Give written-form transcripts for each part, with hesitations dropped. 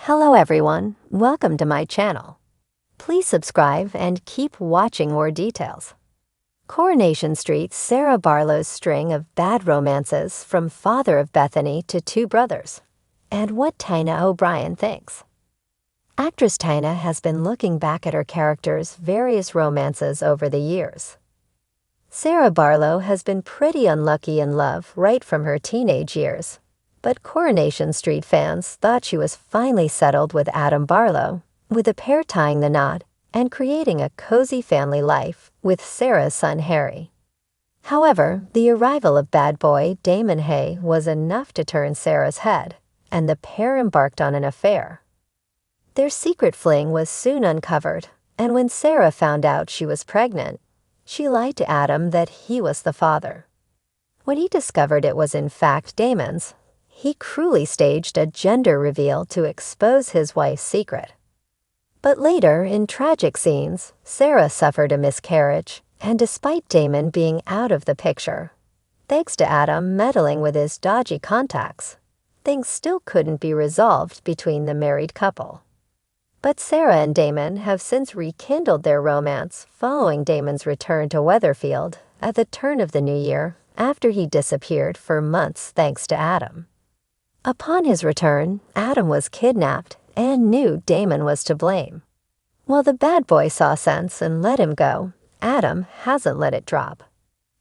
Hello everyone, welcome to my channel. Please subscribe and keep watching more details. Coronation Street's Sarah Barlow's string of bad romances from father of Bethany to two brothers, and what Tina O'Brien thinks. Actress Tina has been looking back at her character's various romances over the years. Sarah Barlow has been pretty unlucky in love right from her teenage years. But Coronation Street fans thought she was finally settled with Adam Barlow, with the pair tying the knot and creating a cozy family life with Sarah's son Harry. However, the arrival of bad boy Damon Hay was enough to turn Sarah's head, and the pair embarked on an affair. Their secret fling was soon uncovered, and when Sarah found out she was pregnant, she lied to Adam that he was the father. When he discovered it was in fact Damon's, he cruelly staged a gender reveal to expose his wife's secret. But later, in tragic scenes, Sarah suffered a miscarriage, and despite Damon being out of the picture, thanks to Adam meddling with his dodgy contacts, things still couldn't be resolved between the married couple. But Sarah and Damon have since rekindled their romance following Damon's return to Weatherfield at the turn of the new year after he disappeared for months thanks to Adam. Upon his return, Adam was kidnapped and knew Damon was to blame. While the bad boy saw sense and let him go, Adam hasn't let it drop.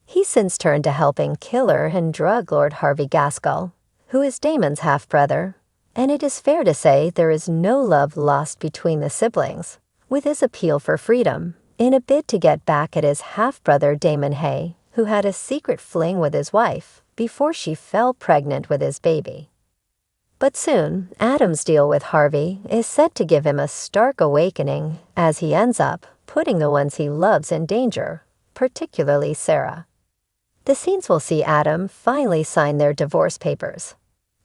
He's since turned to helping killer and drug lord Harvey Gaskell, who is Damon's half-brother, and it is fair to say there is no love lost between the siblings, with his appeal for freedom in a bid to get back at his half-brother Damon Hay, who had a secret fling with his wife before she fell pregnant with his baby. But soon, Adam's deal with Harvey is set to give him a stark awakening as he ends up putting the ones he loves in danger, particularly Sarah. The scenes will see Adam finally sign their divorce papers,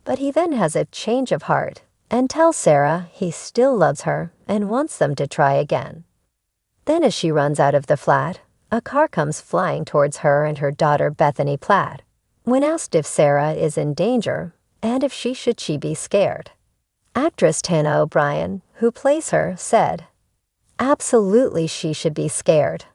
but he then has a change of heart and tells Sarah he still loves her and wants them to try again. Then as she runs out of the flat, a car comes flying towards her and her daughter Bethany Platt. When asked if Sarah is in danger, and if she be scared, actress Tina O'Brien, who plays her, said, "Absolutely she should be scared."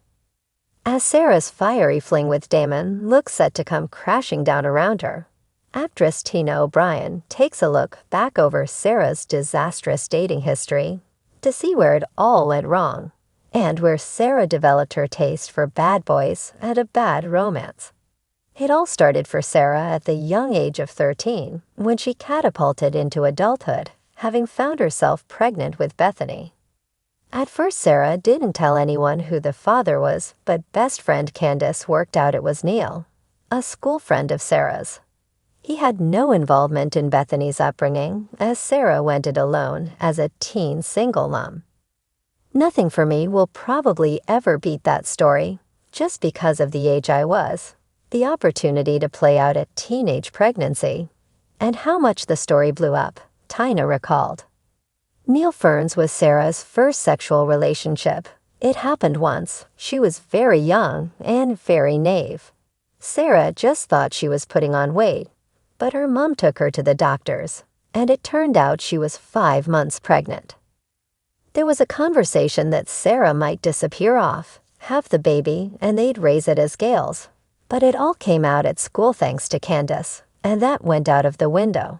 As Sarah's fiery fling with Damon looks set to come crashing down around her, actress Tina O'Brien takes a look back over Sarah's disastrous dating history to see where it all went wrong, and where Sarah developed her taste for bad boys and a bad romance. It all started for Sarah at the young age of 13, when she catapulted into adulthood, having found herself pregnant with Bethany. At first, Sarah didn't tell anyone who the father was, but best friend Candace worked out it was Neil, a school friend of Sarah's. He had no involvement in Bethany's upbringing, as Sarah went it alone as a teen single mom. Nothing for me will probably ever beat that story, just because of the age I was, the opportunity to play out a teenage pregnancy, and how much the story blew up, Tina recalled. Neil Ferns was Sarah's first sexual relationship. It happened once. She was very young and very naive. Sarah just thought she was putting on weight, but her mom took her to the doctors, and it turned out she was 5 months pregnant. There was a conversation that Sarah might disappear off, have the baby, and they'd raise it as Gale's. But it all came out at school thanks to Candace, and that went out of the window.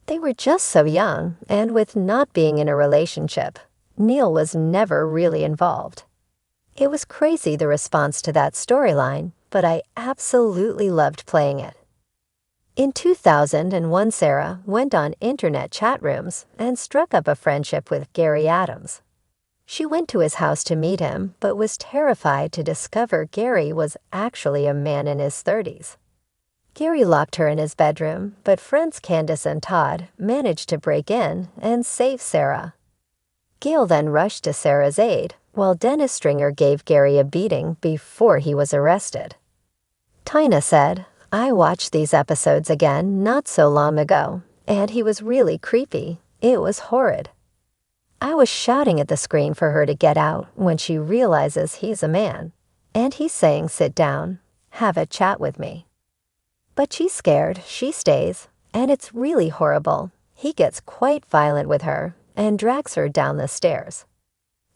They were just so young, and with not being in a relationship, Neil was never really involved. It was crazy the response to that storyline, but I absolutely loved playing it. In 2001, Sarah went on internet chat rooms and struck up a friendship with Gary Adams. She went to his house to meet him, but was terrified to discover Gary was actually a man in his 30s. Gary locked her in his bedroom, but friends Candace and Todd managed to break in and save Sarah. Gail then rushed to Sarah's aid, while Dennis Stringer gave Gary a beating before he was arrested. Tina said, "I watched these episodes again not so long ago, and he was really creepy. It was horrid. I was shouting at the screen for her to get out when she realizes he's a man, and he's saying, 'Sit down, have a chat with me.' But she's scared, she stays, and it's really horrible. He gets quite violent with her, and drags her down the stairs.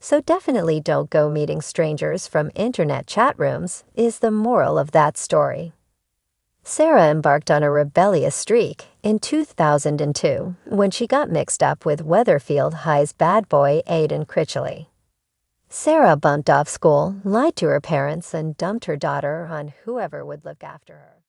So definitely don't go meeting strangers from internet chat rooms is the moral of that story. Sarah embarked on a rebellious streak in 2002 when she got mixed up with Weatherfield High's bad boy Aidan Critchley. Sarah bumped off school, lied to her parents, and dumped her daughter on whoever would look after her.